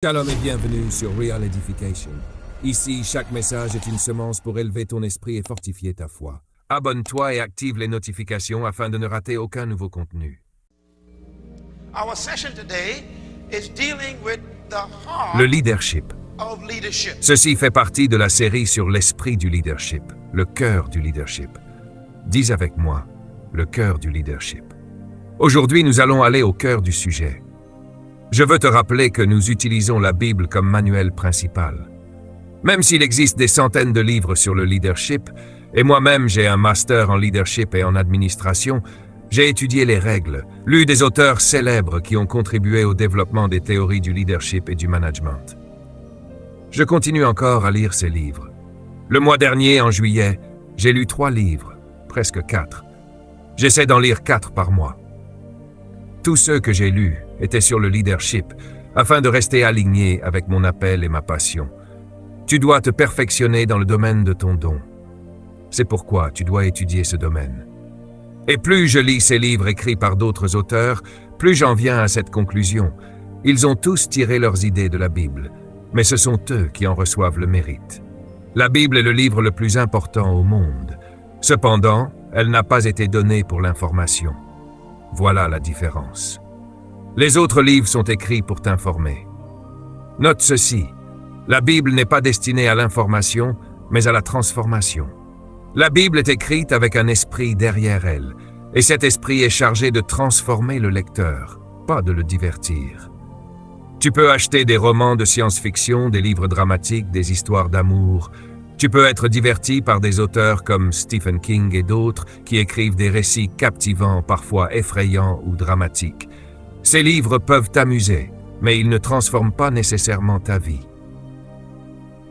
Shalom et bienvenue sur Real Edification. Ici, chaque message est une semence pour élever ton esprit et fortifier ta foi. Abonne-toi et active les notifications afin de ne rater aucun nouveau contenu. Our session today is dealing with the heart Le leadership. of leadership. Ceci fait partie de la série sur l'esprit du leadership, le cœur du leadership. Dis avec moi, le cœur du leadership. Aujourd'hui, nous allons aller au cœur du sujet. Je veux te rappeler que nous utilisons la Bible comme manuel principal. Même s'il existe des centaines de livres sur le leadership, et moi-même j'ai un master en leadership et en administration, j'ai étudié les règles, lu des auteurs célèbres qui ont contribué au développement des théories du leadership et du management. Je continue encore à lire ces livres. Le mois dernier, en juillet, j'ai lu 3 livres, presque 4. J'essaie d'en lire 4 par mois. Tous ceux que j'ai lus étaient sur le leadership, afin de rester aligné avec mon appel et ma passion. Tu dois te perfectionner dans le domaine de ton don. C'est pourquoi tu dois étudier ce domaine. Et plus je lis ces livres écrits par d'autres auteurs, plus j'en viens à cette conclusion. Ils ont tous tiré leurs idées de la Bible, mais ce sont eux qui en reçoivent le mérite. La Bible est le livre le plus important au monde. Cependant, elle n'a pas été donnée pour l'information. Voilà la différence. Les autres livres sont écrits pour t'informer. Note ceci, la Bible n'est pas destinée à l'information, mais à la transformation. La Bible est écrite avec un esprit derrière elle, et cet esprit est chargé de transformer le lecteur, pas de le divertir. Tu peux acheter des romans de science-fiction, des livres dramatiques, des histoires d'amour. Tu peux être diverti par des auteurs comme Stephen King et d'autres qui écrivent des récits captivants, parfois effrayants ou dramatiques. Ces livres peuvent t'amuser, mais ils ne transforment pas nécessairement ta vie.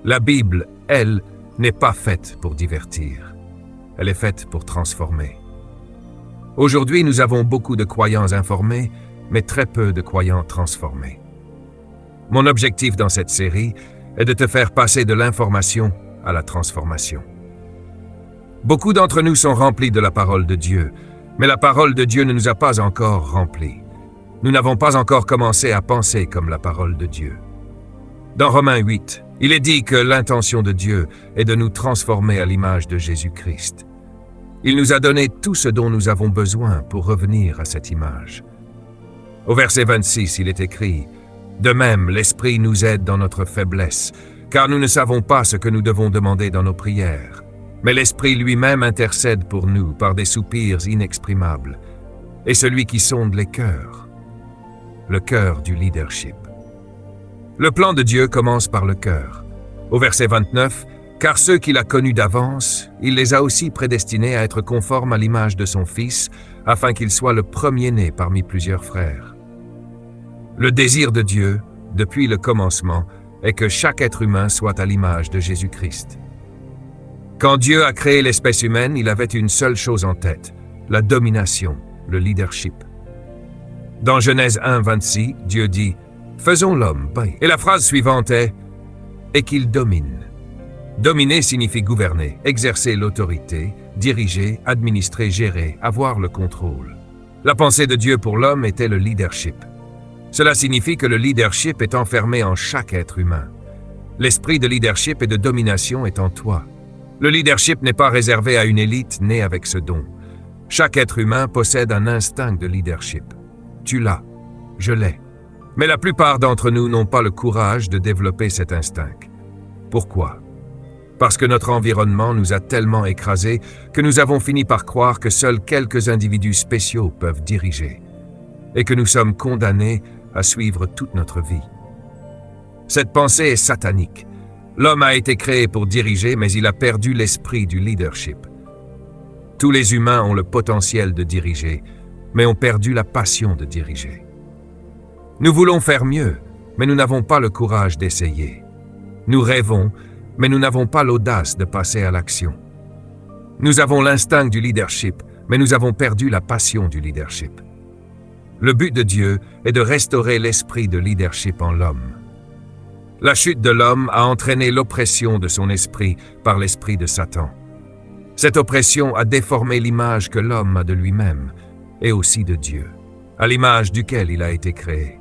La Bible, elle, n'est pas faite pour divertir. Elle est faite pour transformer. Aujourd'hui, nous avons beaucoup de croyants informés, mais très peu de croyants transformés. Mon objectif dans cette série est de te faire passer de l'information à la transformation. Beaucoup d'entre nous sont remplis de la parole de Dieu, mais la parole de Dieu ne nous a pas encore remplis. Nous n'avons pas encore commencé à penser comme la parole de Dieu. Dans Romains 8, il est dit que l'intention de Dieu est de nous transformer à l'image de Jésus-Christ. Il nous a donné tout ce dont nous avons besoin pour revenir à cette image. Au verset 26, il est écrit « De même, l'Esprit nous aide dans notre faiblesse, car nous ne savons pas ce que nous devons demander dans nos prières. Mais l'Esprit lui-même intercède pour nous par des soupirs inexprimables. Et celui qui sonde les cœurs, le cœur du leadership. Le plan de Dieu commence par le cœur. Au verset 29, « Car ceux qu'il a connus d'avance, il les a aussi prédestinés à être conformes à l'image de son Fils, afin qu'il soit le premier-né parmi plusieurs frères. » Le désir de Dieu, depuis le commencement, est que chaque être humain soit à l'image de Jésus-Christ. Quand Dieu a créé l'espèce humaine, il avait une seule chose en tête, la domination, le leadership. Dans Genèse 1, 26, Dieu dit « Faisons l'homme ». Et la phrase suivante est « Et qu'il domine ». Dominer signifie gouverner, exercer l'autorité, diriger, administrer, gérer, avoir le contrôle. La pensée de Dieu pour l'homme était le leadership. Cela signifie que le leadership est enfermé en chaque être humain. L'esprit de leadership et de domination est en toi. Le leadership n'est pas réservé à une élite née avec ce don. Chaque être humain possède un instinct de leadership. Tu l'as, je l'ai. Mais la plupart d'entre nous n'ont pas le courage de développer cet instinct. Pourquoi? Parce que notre environnement nous a tellement écrasés que nous avons fini par croire que seuls quelques individus spéciaux peuvent diriger, et que nous sommes condamnés à suivre toute notre vie. Cette pensée est satanique. L'homme a été créé pour diriger, mais il a perdu l'esprit du leadership. Tous les humains ont le potentiel de diriger, mais ont perdu la passion de diriger. Nous voulons faire mieux, mais nous n'avons pas le courage d'essayer. Nous rêvons, mais nous n'avons pas l'audace de passer à l'action. Nous avons l'instinct du leadership, mais nous avons perdu la passion du leadership. Le but de Dieu est de restaurer l'esprit de leadership en l'homme. La chute de l'homme a entraîné l'oppression de son esprit par l'esprit de Satan. Cette oppression a déformé l'image que l'homme a de lui-même et aussi de Dieu, à l'image duquel il a été créé.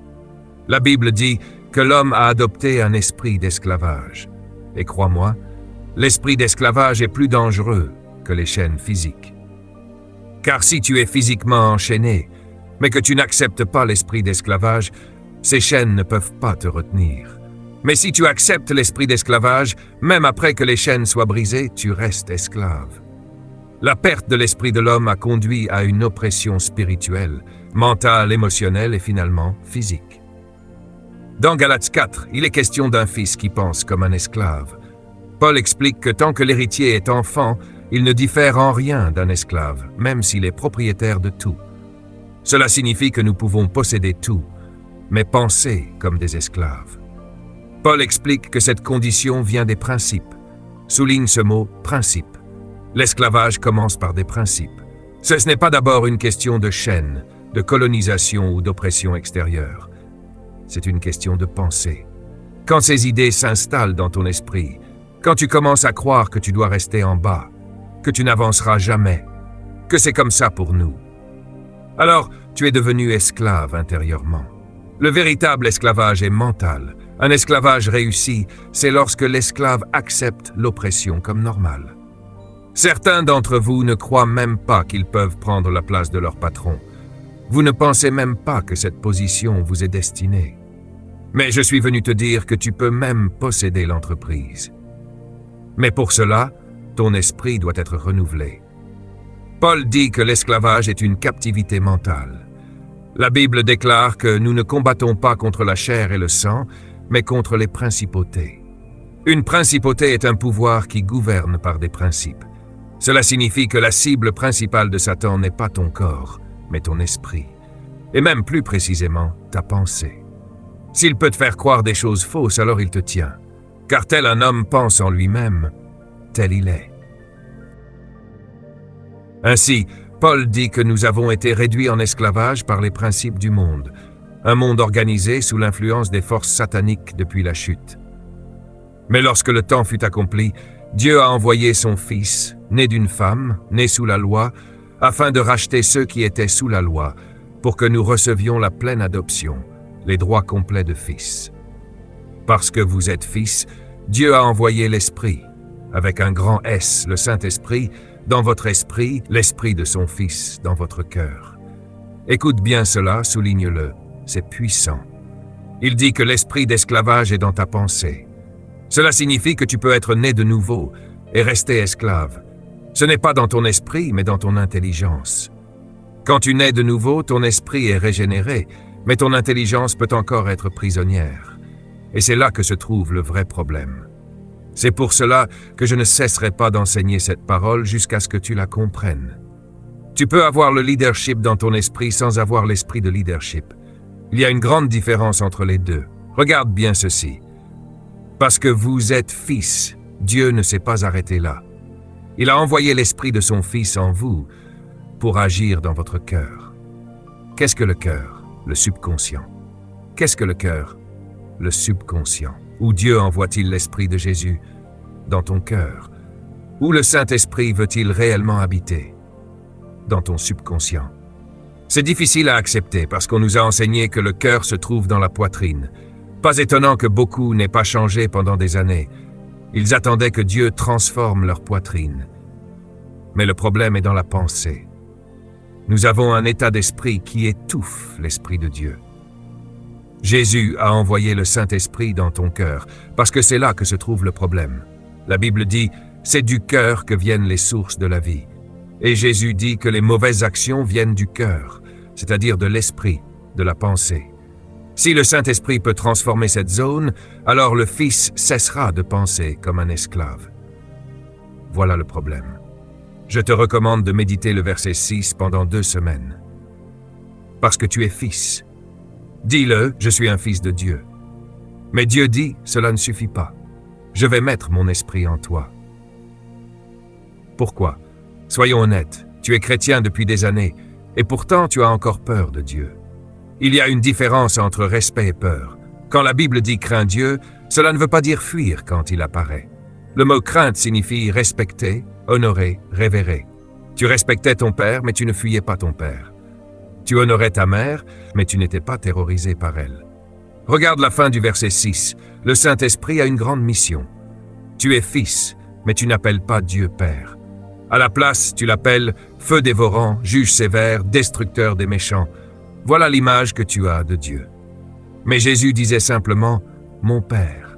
La Bible dit que l'homme a adopté un esprit d'esclavage. Et crois-moi, l'esprit d'esclavage est plus dangereux que les chaînes physiques. Car si tu es physiquement enchaîné, mais que tu n'acceptes pas l'esprit d'esclavage, ces chaînes ne peuvent pas te retenir. Mais si tu acceptes l'esprit d'esclavage, même après que les chaînes soient brisées, tu restes esclave. La perte de l'esprit de l'homme a conduit à une oppression spirituelle, mentale, émotionnelle et finalement physique. Dans Galates 4, il est question d'un fils qui pense comme un esclave. Paul explique que tant que l'héritier est enfant, il ne diffère en rien d'un esclave, même s'il est propriétaire de tout. Cela signifie que nous pouvons posséder tout, mais penser comme des esclaves. Paul explique que cette condition vient des principes. Souligne ce mot « principe ». L'esclavage commence par des principes. Ce n'est pas d'abord une question de chaîne, de colonisation ou d'oppression extérieure. C'est une question de pensée. Quand ces idées s'installent dans ton esprit, quand tu commences à croire que tu dois rester en bas, que tu n'avanceras jamais, que c'est comme ça pour nous, alors tu es devenu esclave intérieurement. Le véritable esclavage est mental. Un esclavage réussi, c'est lorsque l'esclave accepte l'oppression comme normale. Certains d'entre vous ne croient même pas qu'ils peuvent prendre la place de leur patron. Vous ne pensez même pas que cette position vous est destinée. Mais je suis venu te dire que tu peux même posséder l'entreprise. Mais pour cela, ton esprit doit être renouvelé. Paul dit que l'esclavage est une captivité mentale. La Bible déclare que nous ne combattons pas contre la chair et le sang, mais contre les principautés. Une principauté est un pouvoir qui gouverne par des principes. Cela signifie que la cible principale de Satan n'est pas ton corps, mais ton esprit, et même plus précisément, ta pensée. S'il peut te faire croire des choses fausses, alors il te tient, car tel un homme pense en lui-même, tel il est. Ainsi, Paul dit que nous avons été réduits en esclavage par les principes du monde, un monde organisé sous l'influence des forces sataniques depuis la chute. Mais lorsque le temps fut accompli, Dieu a envoyé son Fils, né d'une femme, né sous la loi, afin de racheter ceux qui étaient sous la loi, pour que nous recevions la pleine adoption, les droits complets de fils. Parce que vous êtes fils, Dieu a envoyé l'Esprit, avec un grand S, le Saint-Esprit, dans votre esprit, l'Esprit de son Fils dans votre cœur. Écoute bien cela, souligne-le, c'est puissant. Il dit que l'esprit d'esclavage est dans ta pensée. Cela signifie que tu peux être né de nouveau et rester esclave. Ce n'est pas dans ton esprit, mais dans ton intelligence. Quand tu nais de nouveau, ton esprit est régénéré, mais ton intelligence peut encore être prisonnière. Et c'est là que se trouve le vrai problème. C'est pour cela que je ne cesserai pas d'enseigner cette parole jusqu'à ce que tu la comprennes. Tu peux avoir le leadership dans ton esprit sans avoir l'esprit de leadership. Il y a une grande différence entre les deux. Regarde bien ceci. Parce que vous êtes fils, Dieu ne s'est pas arrêté là. Il a envoyé l'esprit de son Fils en vous pour agir dans votre cœur. Qu'est-ce que le cœur? Le subconscient. Qu'est-ce que le cœur? Le subconscient. Où Dieu envoie-t-il l'Esprit de Jésus? Dans ton cœur. Où le Saint-Esprit veut-il réellement habiter? Dans ton subconscient. C'est difficile à accepter parce qu'on nous a enseigné que le cœur se trouve dans la poitrine. Pas étonnant que beaucoup n'aient pas changé pendant des années. Ils attendaient que Dieu transforme leur poitrine. Mais le problème est dans la pensée. Nous avons un état d'esprit qui étouffe l'Esprit de Dieu. Jésus a envoyé le Saint-Esprit dans ton cœur, parce que c'est là que se trouve le problème. La Bible dit, c'est du cœur que viennent les sources de la vie. Et Jésus dit que les mauvaises actions viennent du cœur, c'est-à-dire de l'esprit, de la pensée. Si le Saint-Esprit peut transformer cette zone, alors le Fils cessera de penser comme un esclave. Voilà le problème. Je te recommande de méditer le verset 6 pendant 2 semaines. Parce que tu es fils. Dis-le, je suis un fils de Dieu. Mais Dieu dit, cela ne suffit pas. Je vais mettre mon esprit en toi. Pourquoi? Soyons honnêtes, tu es chrétien depuis des années, et pourtant tu as encore peur de Dieu. Il y a une différence entre respect et peur. Quand la Bible dit « crains Dieu », cela ne veut pas dire fuir quand il apparaît. Le mot « crainte » signifie respecter, honorer, révérer. Tu respectais ton père, mais tu ne fuyais pas ton père. Tu honorais ta mère, mais tu n'étais pas terrorisé par elle. Regarde la fin du verset 6. Le Saint-Esprit a une grande mission. Tu es fils, mais tu n'appelles pas Dieu Père. À la place, tu l'appelles feu dévorant, juge sévère, destructeur des méchants. Voilà l'image que tu as de Dieu. Mais Jésus disait simplement « Mon Père ».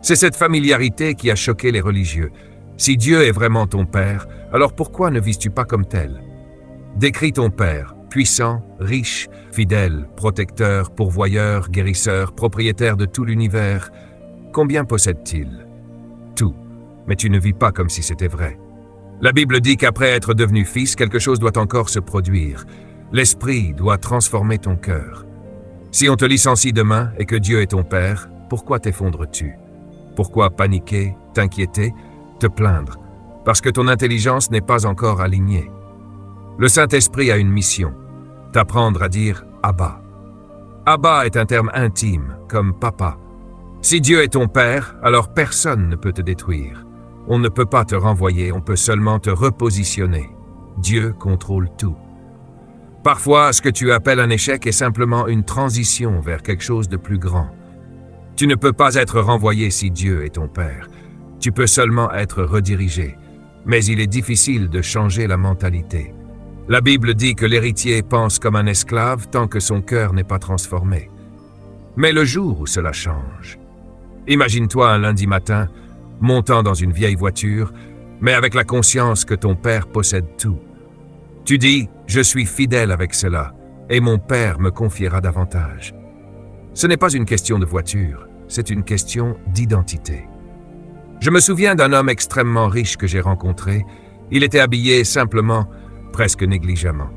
C'est cette familiarité qui a choqué les religieux. Si Dieu est vraiment ton Père, alors pourquoi ne vises-tu pas comme tel? Décris ton Père, puissant, riche, fidèle, protecteur, pourvoyeur, guérisseur, propriétaire de tout l'univers. Combien possède-t-il? Tout. Mais tu ne vis pas comme si c'était vrai. La Bible dit qu'après être devenu fils, quelque chose doit encore se produire. L'Esprit doit transformer ton cœur. Si on te licencie demain et que Dieu est ton Père, pourquoi t'effondres-tu? Pourquoi paniquer, t'inquiéter, te plaindre? Parce que ton intelligence n'est pas encore alignée. Le Saint-Esprit a une mission, t'apprendre à dire « Abba ». Abba est un terme intime, comme papa. Si Dieu est ton Père, alors personne ne peut te détruire. On ne peut pas te renvoyer, on peut seulement te repositionner. Dieu contrôle tout. Parfois, ce que tu appelles un échec est simplement une transition vers quelque chose de plus grand. Tu ne peux pas être renvoyé si Dieu est ton Père. Tu peux seulement être redirigé. Mais il est difficile de changer la mentalité. La Bible dit que l'héritier pense comme un esclave tant que son cœur n'est pas transformé. Mais le jour où cela change. Imagine-toi un lundi matin, montant dans une vieille voiture, mais avec la conscience que ton Père possède tout. Tu dis « Je suis fidèle avec cela, et mon Père me confiera davantage ». Ce n'est pas une question de voiture, c'est une question d'identité. Je me souviens d'un homme extrêmement riche que j'ai rencontré. Il était habillé simplement, presque négligemment.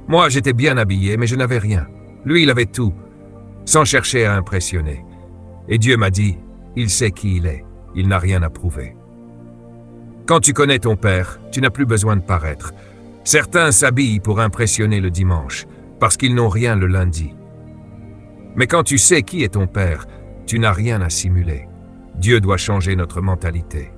Moi, j'étais bien habillé, mais je n'avais rien. Lui, il avait tout, sans chercher à impressionner. Et Dieu m'a dit, il sait qui il est, il n'a rien à prouver. Quand tu connais ton Père, tu n'as plus besoin de paraître. Certains s'habillent pour impressionner le dimanche, parce qu'ils n'ont rien le lundi. Mais quand tu sais qui est ton Père, tu n'as rien à simuler. Dieu doit changer notre mentalité.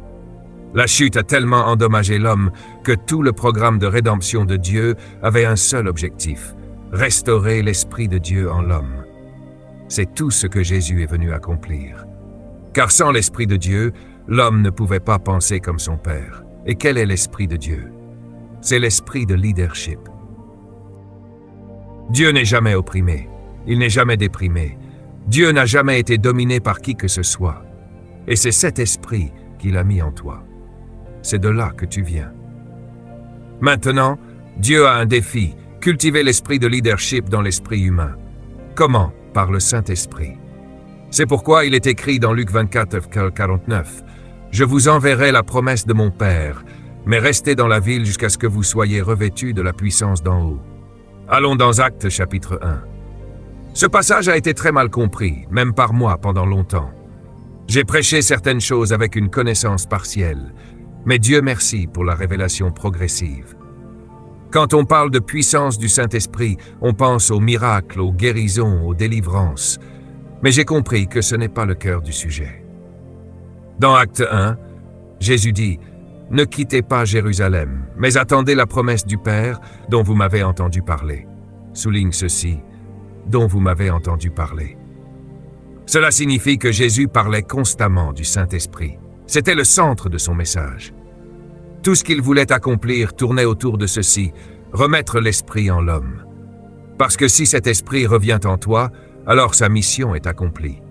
La chute a tellement endommagé l'homme que tout le programme de rédemption de Dieu avait un seul objectif, restaurer l'Esprit de Dieu en l'homme. C'est tout ce que Jésus est venu accomplir. Car sans l'Esprit de Dieu, l'homme ne pouvait pas penser comme son Père. Et quel est l'Esprit de Dieu? C'est l'esprit de leadership. Dieu n'est jamais opprimé, il n'est jamais déprimé. Dieu n'a jamais été dominé par qui que ce soit. Et c'est cet esprit qu'il a mis en toi. C'est de là que tu viens. Maintenant, Dieu a un défi, cultiver l'esprit de leadership dans l'esprit humain. Comment? Par le Saint-Esprit. C'est pourquoi il est écrit dans Luc 24:49, « Je vous enverrai la promesse de mon Père, mais restez dans la ville jusqu'à ce que vous soyez revêtus de la puissance d'en haut. » Allons dans Actes chapitre 1. Ce passage a été très mal compris, même par moi pendant longtemps. J'ai prêché certaines choses avec une connaissance partielle, mais Dieu merci pour la révélation progressive. Quand on parle de puissance du Saint-Esprit, on pense aux miracles, aux guérisons, aux délivrances. Mais j'ai compris que ce n'est pas le cœur du sujet. Dans Acte 1, Jésus dit « Ne quittez pas Jérusalem, mais attendez la promesse du Père dont vous m'avez entendu parler. » Souligne ceci, « dont vous m'avez entendu parler. » Cela signifie que Jésus parlait constamment du Saint-Esprit. C'était le centre de son message. Tout ce qu'il voulait accomplir tournait autour de ceci, remettre l'Esprit en l'homme. Parce que si cet Esprit revient en toi, alors sa mission est accomplie.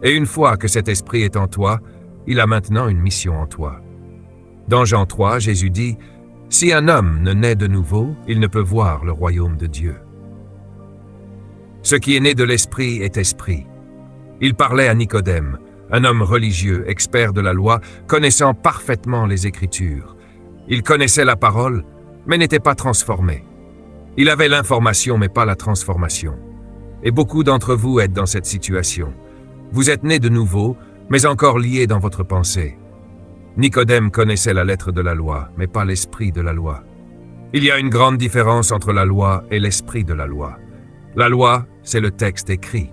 Et une fois que cet Esprit est en toi, il a maintenant une mission en toi. Dans Jean 3, Jésus dit « Si un homme ne naît de nouveau, il ne peut voir le royaume de Dieu. » Ce qui est né de l'Esprit est Esprit. Il parlait à Nicodème, un homme religieux, expert de la loi, connaissant parfaitement les Écritures. Il connaissait la parole, mais n'était pas transformé. Il avait l'information, mais pas la transformation. Et beaucoup d'entre vous êtes dans cette situation. Vous êtes nés de nouveau, mais encore liés dans votre pensée. Nicodème connaissait la lettre de la loi, mais pas l'esprit de la loi. Il y a une grande différence entre la loi et l'esprit de la loi. La loi, c'est le texte écrit.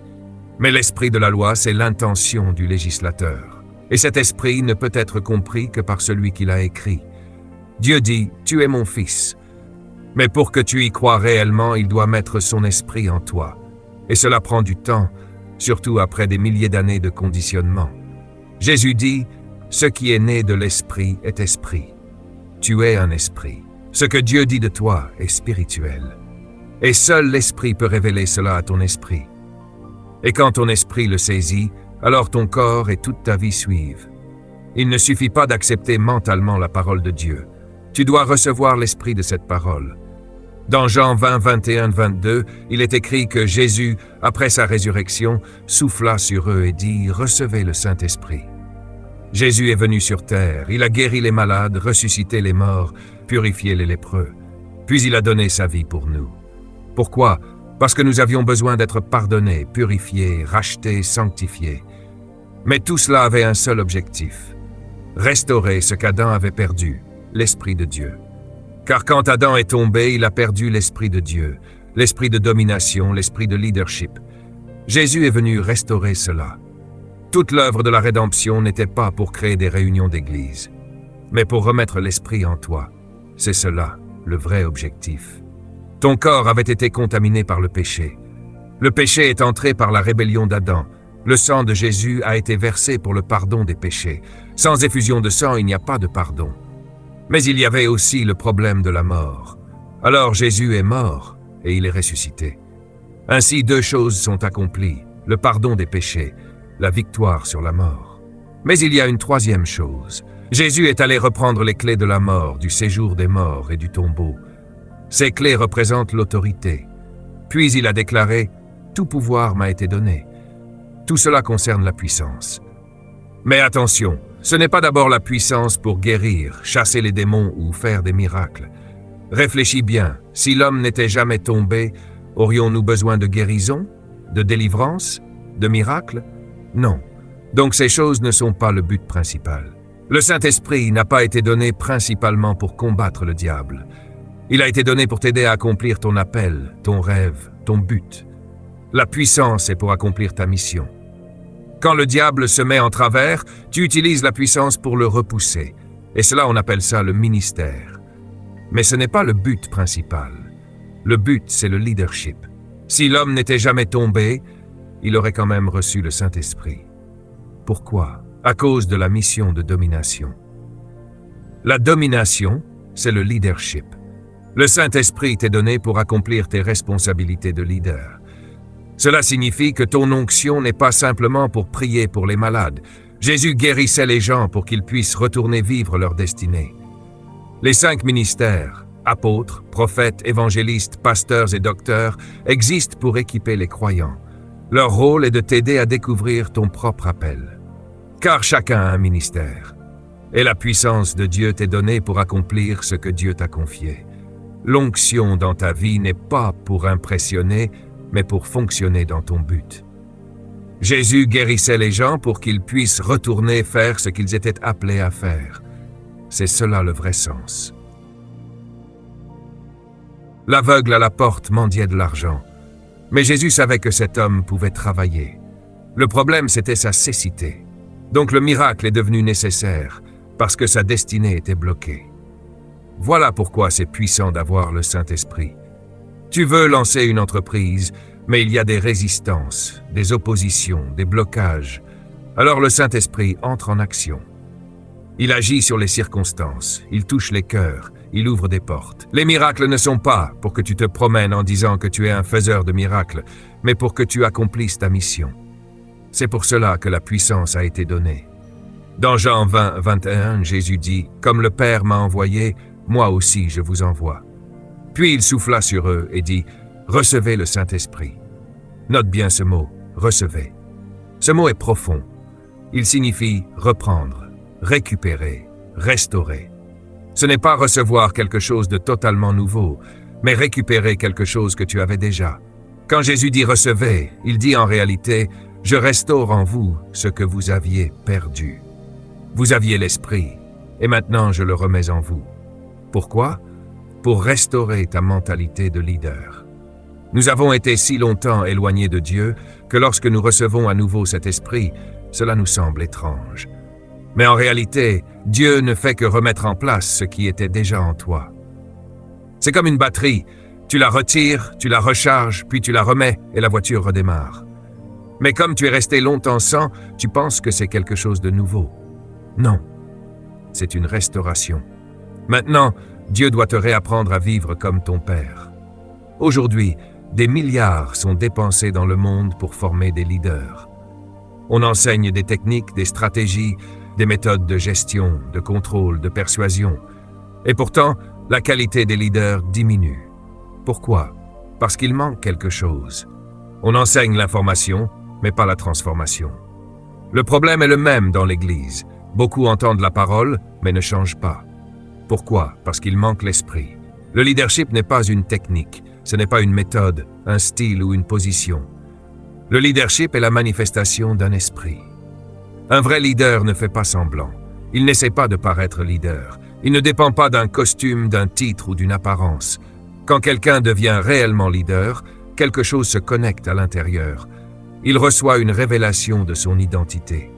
Mais l'esprit de la loi, c'est l'intention du législateur. Et cet esprit ne peut être compris que par celui qui l'a écrit. Dieu dit, « Tu es mon fils ». Mais pour que tu y crois réellement, il doit mettre son esprit en toi. Et cela prend du temps, surtout après des milliers d'années de conditionnement. Jésus dit, « Ce qui est né de l'esprit est esprit. » Tu es un esprit. Ce que Dieu dit de toi est spirituel. Et seul l'esprit peut révéler cela à ton esprit. Et quand ton esprit le saisit, alors ton corps et toute ta vie suivent. Il ne suffit pas d'accepter mentalement la parole de Dieu. Tu dois recevoir l'esprit de cette parole. Dans Jean 20, 21, 22, il est écrit que Jésus, après sa résurrection, souffla sur eux et dit « Recevez le Saint-Esprit ». Jésus est venu sur terre, il a guéri les malades, ressuscité les morts, purifié les lépreux. Puis il a donné sa vie pour nous. Pourquoi? Parce que nous avions besoin d'être pardonnés, purifiés, rachetés, sanctifiés. Mais tout cela avait un seul objectif: restaurer ce qu'Adam avait perdu, l'Esprit de Dieu. Car quand Adam est tombé, il a perdu l'Esprit de Dieu, l'Esprit de domination, l'Esprit de leadership. Jésus est venu restaurer cela. Toute l'œuvre de la rédemption n'était pas pour créer des réunions d'église, mais pour remettre l'Esprit en toi. C'est cela, le vrai objectif. Ton corps avait été contaminé par le péché. Le péché est entré par la rébellion d'Adam. Le sang de Jésus a été versé pour le pardon des péchés. Sans effusion de sang, il n'y a pas de pardon. Mais il y avait aussi le problème de la mort. Alors Jésus est mort et il est ressuscité. Ainsi, deux choses sont accomplies: le pardon des péchés, la victoire sur la mort. Mais il y a une troisième chose. Jésus est allé reprendre les clés de la mort, du séjour des morts et du tombeau. Ces clés représentent l'autorité. Puis il a déclaré « Tout pouvoir m'a été donné ». Tout cela concerne la puissance. Mais attention, ce n'est pas d'abord la puissance pour guérir, chasser les démons ou faire des miracles. Réfléchis bien, si l'homme n'était jamais tombé, aurions-nous besoin de guérison, de délivrance, de miracles? Non. Donc ces choses ne sont pas le but principal. Le Saint-Esprit n'a pas été donné principalement pour combattre le diable. Il a été donné pour t'aider à accomplir ton appel, ton rêve, ton but. La puissance est pour accomplir ta mission. Quand le diable se met en travers, tu utilises la puissance pour le repousser. Et cela, on appelle ça le ministère. Mais ce n'est pas le but principal. Le but, c'est le leadership. Si l'homme n'était jamais tombé, il aurait quand même reçu le Saint-Esprit. Pourquoi? À cause de la mission de domination. La domination, c'est le leadership. Le Saint-Esprit t'est donné pour accomplir tes responsabilités de leader. Cela signifie que ton onction n'est pas simplement pour prier pour les malades. Jésus guérissait les gens pour qu'ils puissent retourner vivre leur destinée. Les 5 ministères, apôtres, prophètes, évangélistes, pasteurs et docteurs, existent pour équiper les croyants. Leur rôle est de t'aider à découvrir ton propre appel. Car chacun a un ministère. Et la puissance de Dieu t'est donnée pour accomplir ce que Dieu t'a confié. L'onction dans ta vie n'est pas pour impressionner, mais pour fonctionner dans ton but. Jésus guérissait les gens pour qu'ils puissent retourner faire ce qu'ils étaient appelés à faire. C'est cela le vrai sens. L'aveugle à la porte mendiait de l'argent, mais Jésus savait que cet homme pouvait travailler. Le problème, c'était sa cécité. Donc le miracle est devenu nécessaire, parce que sa destinée était bloquée. Voilà pourquoi c'est puissant d'avoir le Saint-Esprit. Tu veux lancer une entreprise, mais il y a des résistances, des oppositions, des blocages. Alors le Saint-Esprit entre en action. Il agit sur les circonstances, il touche les cœurs, il ouvre des portes. Les miracles ne sont pas pour que tu te promènes en disant que tu es un faiseur de miracles, mais pour que tu accomplisses ta mission. C'est pour cela que la puissance a été donnée. Dans Jean 20, 21, Jésus dit « Comme le Père m'a envoyé, moi aussi je vous envoie. » Puis il souffla sur eux et dit « Recevez le Saint-Esprit. » Note bien ce mot, « recevez ». Ce mot est profond. Il signifie reprendre, récupérer, restaurer. Ce n'est pas recevoir quelque chose de totalement nouveau, mais récupérer quelque chose que tu avais déjà. Quand Jésus dit « recevez », il dit en réalité « Je restaure en vous ce que vous aviez perdu. » Vous aviez l'Esprit, et maintenant je le remets en vous. Pourquoi? Pour restaurer ta mentalité de leader. Nous avons été si longtemps éloignés de Dieu que lorsque nous recevons à nouveau cet Esprit, cela nous semble étrange. Mais en réalité, Dieu ne fait que remettre en place ce qui était déjà en toi. C'est comme une batterie. Tu la retires, tu la recharges, puis tu la remets et la voiture redémarre. Mais comme tu es resté longtemps sans, tu penses que c'est quelque chose de nouveau. Non, c'est une restauration. Maintenant, Dieu doit te réapprendre à vivre comme ton Père. Aujourd'hui, des milliards sont dépensés dans le monde pour former des leaders. On enseigne des techniques, des stratégies, des méthodes de gestion, de contrôle, de persuasion. Et pourtant, la qualité des leaders diminue. Pourquoi? Parce qu'il manque quelque chose. On enseigne l'information, mais pas la transformation. Le problème est le même dans l'Église. Beaucoup entendent la parole, mais ne changent pas. Pourquoi? Parce qu'il manque l'esprit. Le leadership n'est pas une technique, ce n'est pas une méthode, un style ou une position. Le leadership est la manifestation d'un esprit. Un vrai leader ne fait pas semblant. Il n'essaie pas de paraître leader. Il ne dépend pas d'un costume, d'un titre ou d'une apparence. Quand quelqu'un devient réellement leader, quelque chose se connecte à l'intérieur. Il reçoit une révélation de son identité.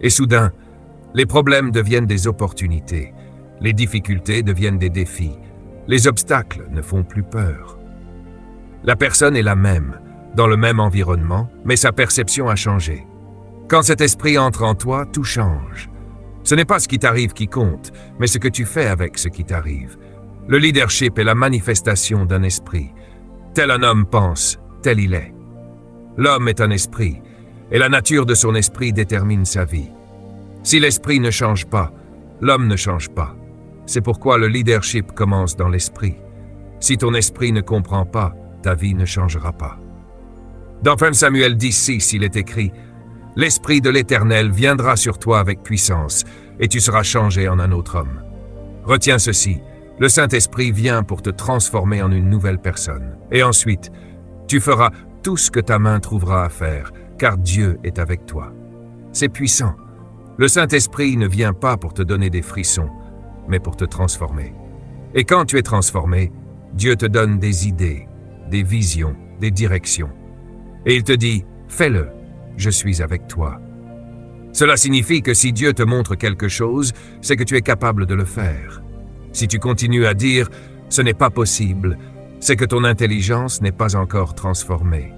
Et soudain, les problèmes deviennent des opportunités. Les difficultés deviennent des défis. Les obstacles ne font plus peur. La personne est la même, dans le même environnement, mais sa perception a changé. Quand cet esprit entre en toi, tout change. Ce n'est pas ce qui t'arrive qui compte, mais ce que tu fais avec ce qui t'arrive. Le leadership est la manifestation d'un esprit. Tel un homme pense, tel il est. L'homme est un esprit, et la nature de son esprit détermine sa vie. Si l'esprit ne change pas, l'homme ne change pas. C'est pourquoi le leadership commence dans l'esprit. Si ton esprit ne comprend pas, ta vie ne changera pas. Dans 1 Samuel 10:6, il est écrit « L'Esprit de l'Éternel viendra sur toi avec puissance, et tu seras changé en un autre homme. » Retiens ceci, le Saint-Esprit vient pour te transformer en une nouvelle personne. Et ensuite, tu feras tout ce que ta main trouvera à faire, car Dieu est avec toi. C'est puissant. Le Saint-Esprit ne vient pas pour te donner des frissons, mais pour te transformer. Et quand tu es transformé, Dieu te donne des idées, des visions, des directions. Et il te dit, fais-le, je suis avec toi. Cela signifie que si Dieu te montre quelque chose, c'est que tu es capable de le faire. Si tu continues à dire, ce n'est pas possible, c'est que ton intelligence n'est pas encore transformée.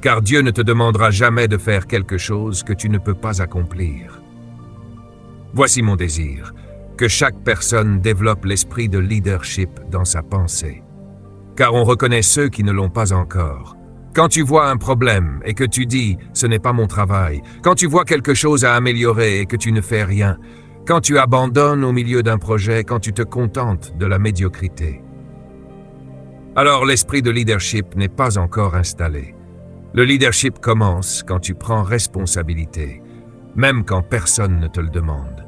Car Dieu ne te demandera jamais de faire quelque chose que tu ne peux pas accomplir. Voici mon désir, que chaque personne développe l'esprit de leadership dans sa pensée. Car on reconnaît ceux qui ne l'ont pas encore. Quand tu vois un problème et que tu dis « ce n'est pas mon travail », quand tu vois quelque chose à améliorer et que tu ne fais rien, quand tu abandonnes au milieu d'un projet, quand tu te contentes de la médiocrité. Alors l'esprit de leadership n'est pas encore installé. Le leadership commence quand tu prends responsabilité, même quand personne ne te le demande.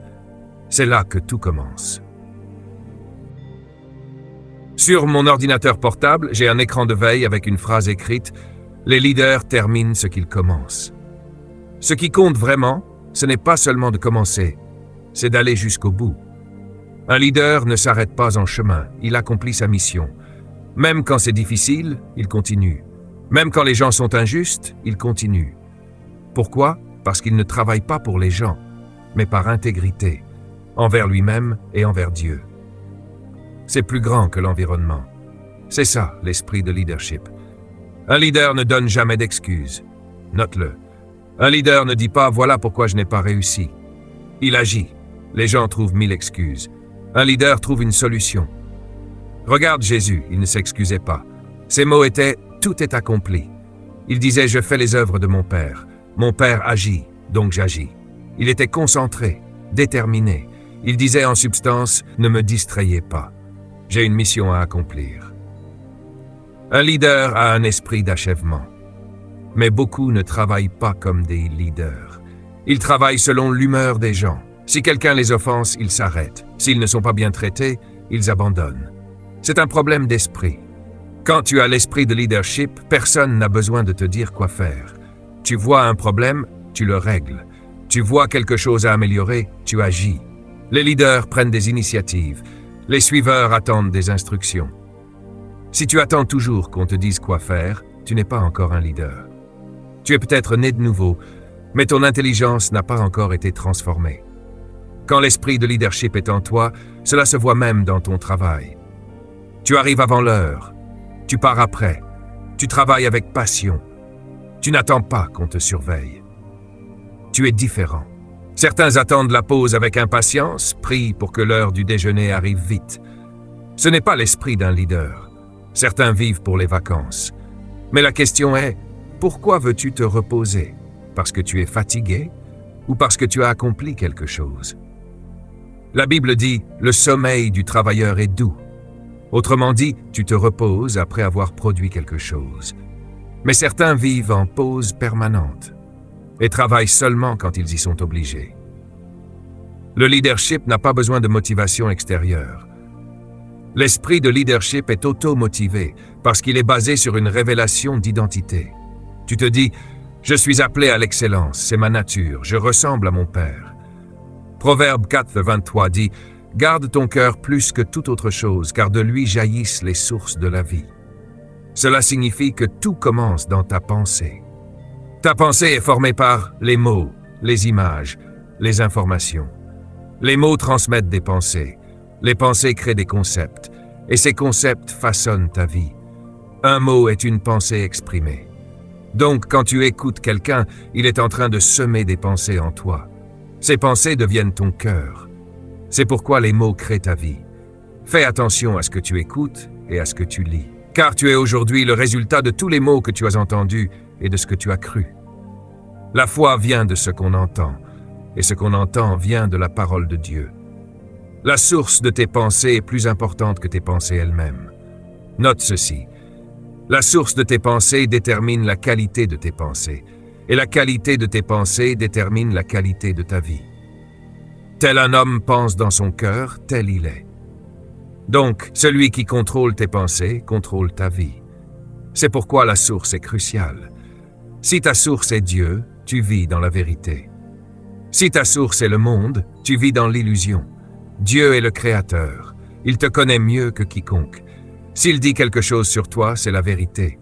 C'est là que tout commence. Sur mon ordinateur portable, j'ai un écran de veille avec une phrase écrite « Les leaders terminent ce qu'ils commencent ». Ce qui compte vraiment, ce n'est pas seulement de commencer, c'est d'aller jusqu'au bout. Un leader ne s'arrête pas en chemin, il accomplit sa mission. Même quand c'est difficile, il continue. Même quand les gens sont injustes, il continue. Pourquoi? Parce qu'il ne travaille pas pour les gens, mais par intégrité, envers lui-même et envers Dieu. C'est plus grand que l'environnement. C'est ça, l'esprit de leadership. Un leader ne donne jamais d'excuses. Note-le. Un leader ne dit pas « voilà pourquoi je n'ai pas réussi ». Il agit. Les gens trouvent 1000 excuses. Un leader trouve une solution. Regarde Jésus, il ne s'excusait pas. Ses mots étaient « tout est accompli ». Il disait « je fais les œuvres de mon Père. Mon Père agit, donc j'agis ». Il était concentré, déterminé. Il disait en substance « ne me distrayez pas. J'ai une mission à accomplir ». Un leader a un esprit d'achèvement. Mais beaucoup ne travaillent pas comme des leaders. Ils travaillent selon l'humeur des gens. Si quelqu'un les offense, ils s'arrêtent. S'ils ne sont pas bien traités, ils abandonnent. C'est un problème d'esprit. Quand tu as l'esprit de leadership, personne n'a besoin de te dire quoi faire. Tu vois un problème, tu le règles. Tu vois quelque chose à améliorer, tu agis. Les leaders prennent des initiatives. Les suiveurs attendent des instructions. Si tu attends toujours qu'on te dise quoi faire, tu n'es pas encore un leader. Tu es peut-être né de nouveau, mais ton intelligence n'a pas encore été transformée. Quand l'esprit de leadership est en toi, cela se voit même dans ton travail. Tu arrives avant l'heure, tu pars après, tu travailles avec passion. Tu n'attends pas qu'on te surveille. Tu es différent. Certains attendent la pause avec impatience, prient pour que l'heure du déjeuner arrive vite. Ce n'est pas l'esprit d'un leader. Certains vivent pour les vacances. Mais la question est, pourquoi veux-tu te reposer? Parce que tu es fatigué ou parce que tu as accompli quelque chose? La Bible dit, le sommeil du travailleur est doux. Autrement dit, tu te reposes après avoir produit quelque chose. Mais certains vivent en pause permanente et travaillent seulement quand ils y sont obligés. Le leadership n'a pas besoin de motivation extérieure. L'esprit de leadership est auto-motivé parce qu'il est basé sur une révélation d'identité. Tu te dis, je suis appelé à l'excellence, c'est ma nature, je ressemble à mon Père. Proverbe 4, 23 dit, garde ton cœur plus que toute autre chose, car de lui jaillissent les sources de la vie. Cela signifie que tout commence dans ta pensée. Ta pensée est formée par les mots, les images, les informations. Les mots transmettent des pensées. Les pensées créent des concepts, et ces concepts façonnent ta vie. Un mot est une pensée exprimée. Donc, quand tu écoutes quelqu'un, il est en train de semer des pensées en toi. Ces pensées deviennent ton cœur. C'est pourquoi les mots créent ta vie. Fais attention à ce que tu écoutes et à ce que tu lis, car tu es aujourd'hui le résultat de tous les mots que tu as entendus et de ce que tu as cru. La foi vient de ce qu'on entend, et ce qu'on entend vient de la parole de Dieu. La source de tes pensées est plus importante que tes pensées elles-mêmes. Note ceci. La source de tes pensées détermine la qualité de tes pensées, et la qualité de tes pensées détermine la qualité de ta vie. Tel un homme pense dans son cœur, tel il est. Donc, celui qui contrôle tes pensées contrôle ta vie. C'est pourquoi la source est cruciale. Si ta source est Dieu, tu vis dans la vérité. Si ta source est le monde, tu vis dans l'illusion. Dieu est le Créateur. Il te connaît mieux que quiconque. S'il dit quelque chose sur toi, c'est la vérité.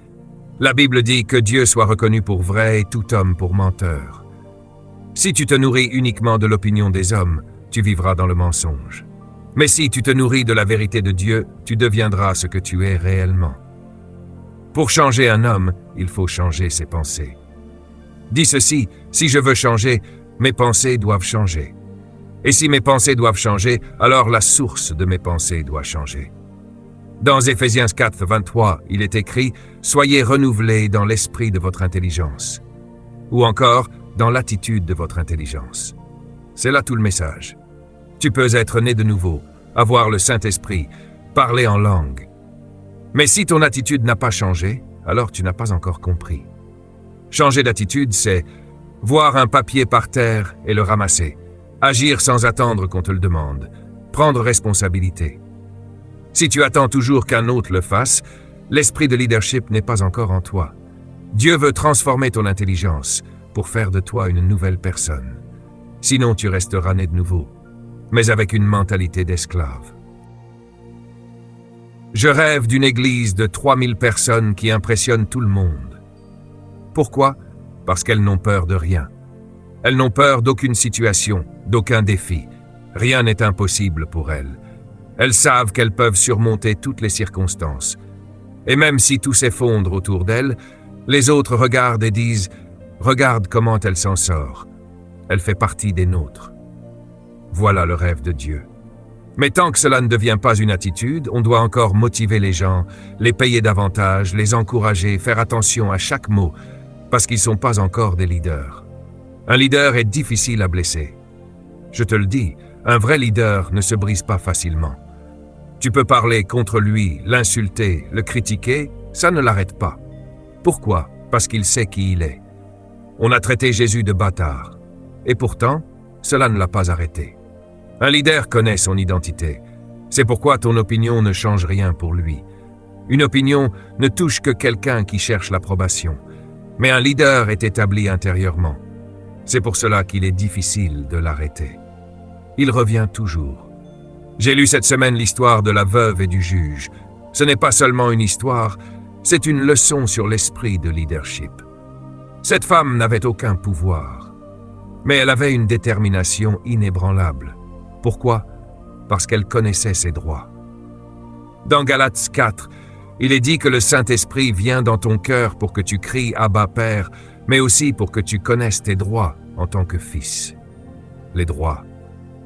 La Bible dit que Dieu soit reconnu pour vrai et tout homme pour menteur. Si tu te nourris uniquement de l'opinion des hommes, tu vivras dans le mensonge. Mais si tu te nourris de la vérité de Dieu, tu deviendras ce que tu es réellement. Pour changer un homme, il faut changer ses pensées. Dis ceci, si je veux changer, mes pensées doivent changer. Et si mes pensées doivent changer, alors la source de mes pensées doit changer. Dans Éphésiens 4, 23, il est écrit « Soyez renouvelés dans l'esprit de votre intelligence » ou encore « dans l'attitude de votre intelligence ». C'est là tout le message. Tu peux être né de nouveau, avoir le Saint-Esprit, parler en langue. Mais si ton attitude n'a pas changé, alors tu n'as pas encore compris. Changer d'attitude, c'est voir un papier par terre et le ramasser, agir sans attendre qu'on te le demande, prendre responsabilité. Si tu attends toujours qu'un autre le fasse, l'esprit de leadership n'est pas encore en toi. Dieu veut transformer ton intelligence pour faire de toi une nouvelle personne. Sinon, tu resteras né de nouveau, mais avec une mentalité d'esclave. Je rêve d'une église de 3000 personnes qui impressionne tout le monde. Pourquoi? Parce qu'elles n'ont peur de rien. Elles n'ont peur d'aucune situation, d'aucun défi. Rien n'est impossible pour elles. Elles savent qu'elles peuvent surmonter toutes les circonstances. Et même si tout s'effondre autour d'elles, les autres regardent et disent « Regarde comment elle s'en sort. Elle fait partie des nôtres. » Voilà le rêve de Dieu. Mais tant que cela ne devient pas une attitude, on doit encore motiver les gens, les payer davantage, les encourager, faire attention à chaque mot, parce qu'ils ne sont pas encore des leaders. Un leader est difficile à blesser. Je te le dis, un vrai leader ne se brise pas facilement. Tu peux parler contre lui, l'insulter, le critiquer, ça ne l'arrête pas. Pourquoi? Parce qu'il sait qui il est. On a traité Jésus de bâtard. Et pourtant, cela ne l'a pas arrêté. Un leader connaît son identité. C'est pourquoi ton opinion ne change rien pour lui. Une opinion ne touche que quelqu'un qui cherche l'approbation. Mais un leader est établi intérieurement. C'est pour cela qu'il est difficile de l'arrêter. Il revient toujours. J'ai lu cette semaine l'histoire de la veuve et du juge. Ce n'est pas seulement une histoire, c'est une leçon sur l'esprit de leadership. Cette femme n'avait aucun pouvoir, mais elle avait une détermination inébranlable. Pourquoi? Parce qu'elle connaissait ses droits. Dans Galates 4, Il est dit que le Saint-Esprit vient dans ton cœur pour que tu cries « Abba Père », mais aussi pour que tu connaisses tes droits en tant que fils. Les droits.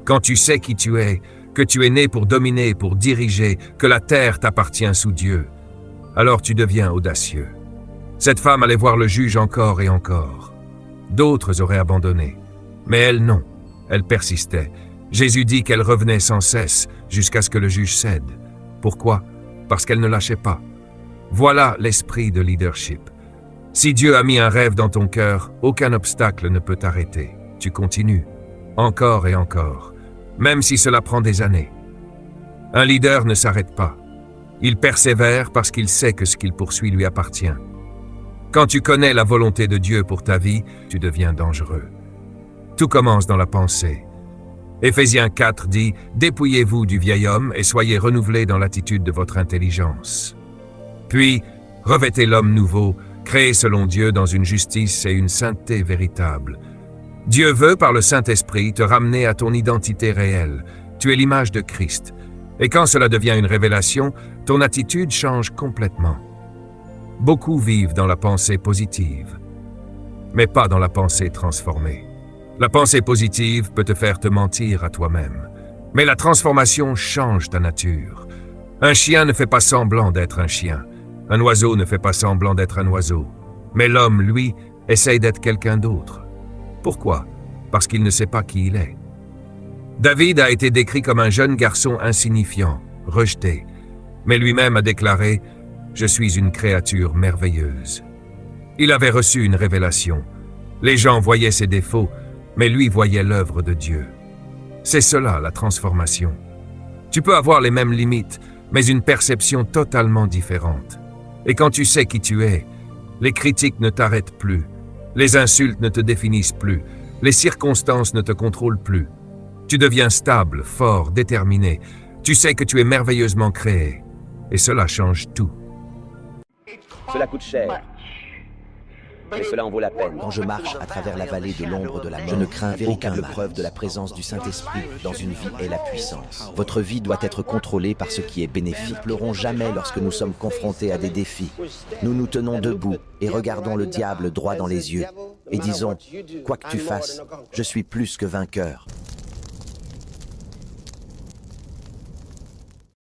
Quand tu sais qui tu es, que tu es né pour dominer, pour diriger, que la terre t'appartient sous Dieu, alors tu deviens audacieux. Cette femme allait voir le juge encore et encore. D'autres auraient abandonné, mais elle non, elle persistait. Jésus dit qu'elle revenait sans cesse jusqu'à ce que le juge cède. Pourquoi? Parce qu'elle ne lâchait pas. Voilà l'esprit de leadership. Si Dieu a mis un rêve dans ton cœur, aucun obstacle ne peut t'arrêter. Tu continues, encore et encore, même si cela prend des années. Un leader ne s'arrête pas. Il persévère parce qu'il sait que ce qu'il poursuit lui appartient. Quand tu connais la volonté de Dieu pour ta vie, tu deviens dangereux. Tout commence dans la pensée. Éphésiens 4 dit « Dépouillez-vous du vieil homme et soyez renouvelés dans l'attitude de votre intelligence. Puis, revêtez l'homme nouveau, créé selon Dieu dans une justice et une sainteté véritable. Dieu veut, par le Saint-Esprit, te ramener à ton identité réelle. Tu es l'image de Christ. Et quand cela devient une révélation, ton attitude change complètement. Beaucoup vivent dans la pensée positive, mais pas dans la pensée transformée. La pensée positive peut te faire te mentir à toi-même, mais la transformation change ta nature. Un chien ne fait pas semblant d'être un chien. Un oiseau ne fait pas semblant d'être un oiseau. Mais l'homme, lui, essaye d'être quelqu'un d'autre. Pourquoi? Parce qu'il ne sait pas qui il est. David a été décrit comme un jeune garçon insignifiant, rejeté, mais lui-même a déclaré « Je suis une créature merveilleuse ». Il avait reçu une révélation. Les gens voyaient ses défauts, mais lui voyait l'œuvre de Dieu. C'est cela, la transformation. Tu peux avoir les mêmes limites, mais une perception totalement différente. Et quand tu sais qui tu es, les critiques ne t'arrêtent plus, les insultes ne te définissent plus, les circonstances ne te contrôlent plus. Tu deviens stable, fort, déterminé. Tu sais que tu es merveilleusement créé. Et cela change tout. Cela coûte cher. Mais cela en vaut la peine. Quand je marche à travers la vallée de l'ombre de la mort, je ne crains aucune preuve de la présence du Saint-Esprit dans une vie est la puissance. Votre vie doit être contrôlée par ce qui est bénéfique. Ne pleurons jamais lorsque nous sommes confrontés à des défis. Nous nous tenons debout et regardons le diable droit dans les yeux et disons, quoi que tu fasses, je suis plus que vainqueur.